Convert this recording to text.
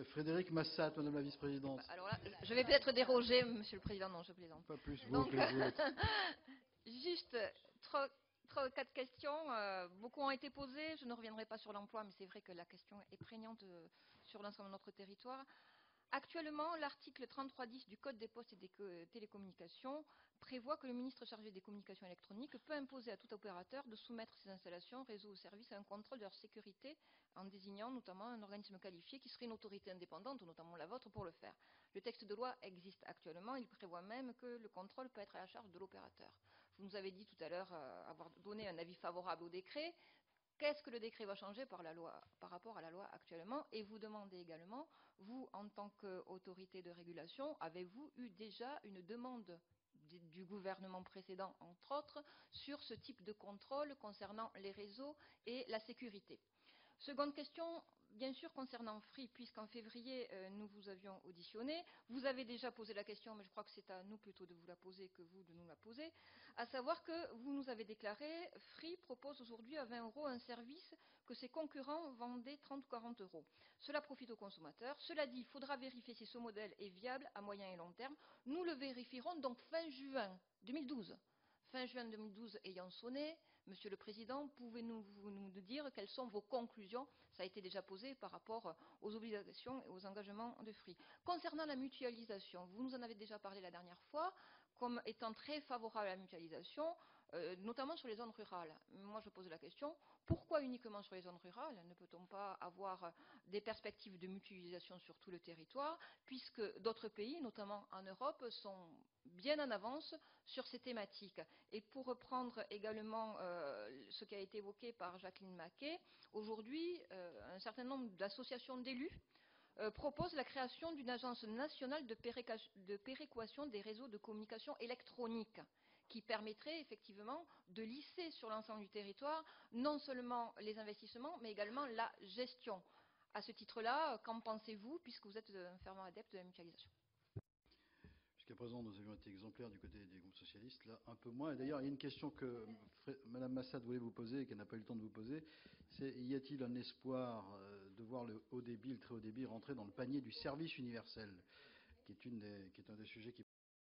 Frédéric Massat, Madame la Vice-Présidente. Alors là, je vais peut-être déroger, Monsieur le Président. Non, je plaisante. Pas plus, vous Donc, plaisir. juste trois ou quatre questions. Beaucoup ont été posées. Je ne reviendrai pas sur l'emploi, mais c'est vrai que la question est prégnante sur l'ensemble de notre territoire. Actuellement, l'article 3310 du Code des postes et des télécommunications prévoit que le ministre chargé des communications électroniques peut imposer à tout opérateur de soumettre ses installations, réseaux ou services à un contrôle de leur sécurité en désignant notamment un organisme qualifié qui serait une autorité indépendante, ou notamment la vôtre, pour le faire. Le texte de loi existe actuellement. Il prévoit même que le contrôle peut être à la charge de l'opérateur. Vous nous avez dit tout à l'heure avoir donné un avis favorable au décret. Qu'est-ce que le décret va changer par rapport à la loi actuellement? Et vous demandez également, vous, en tant qu'autorité de régulation, avez-vous eu déjà une demande du gouvernement précédent, entre autres, sur ce type de contrôle concernant les réseaux et la sécurité? Seconde question, bien sûr, concernant Free, puisqu'en février, nous vous avions auditionné. Vous avez déjà posé la question, mais je crois que c'est à nous plutôt de vous la poser que vous de nous la poser, à savoir que vous nous avez déclaré, Free propose aujourd'hui à 20 € un service que ses concurrents vendaient 30 ou 40 €. Cela profite aux consommateurs. Cela dit, il faudra vérifier si ce modèle est viable à moyen et long terme. Nous le vérifierons donc fin juin 2012. Fin juin 2012 ayant sonné, Monsieur le Président, pouvez-vous nous dire quelles sont vos conclusions? Ça a été déjà posé par rapport aux obligations et aux engagements de Free. Concernant la mutualisation, vous nous en avez déjà parlé la dernière fois, comme étant très favorable à la mutualisation, notamment sur les zones rurales. Moi, je pose la question, pourquoi uniquement sur les zones rurales? Ne peut-on pas avoir des perspectives de mutualisation sur tout le territoire, puisque d'autres pays, notamment en Europe, sont bien en avance sur ces thématiques? Et pour reprendre également ce qui a été évoqué par Jacqueline Maquet, aujourd'hui, un certain nombre d'associations d'élus proposent la création d'une agence nationale de péréquation des réseaux de communication électronique qui permettrait effectivement de lisser sur l'ensemble du territoire non seulement les investissements, mais également la gestion. À ce titre-là, qu'en pensez-vous, puisque vous êtes un fervent adepte de la mutualisation? Jusqu'à présent, nous avions été exemplaires du côté des groupes socialistes, là un peu moins. Et d'ailleurs, il y a une question que Madame Massad voulait vous poser et qu'elle n'a pas eu le temps de vous poser, c'est y a-t-il un espoir de voir le haut débit, le très haut débit rentrer dans le panier du service universel, qui est un des sujets qui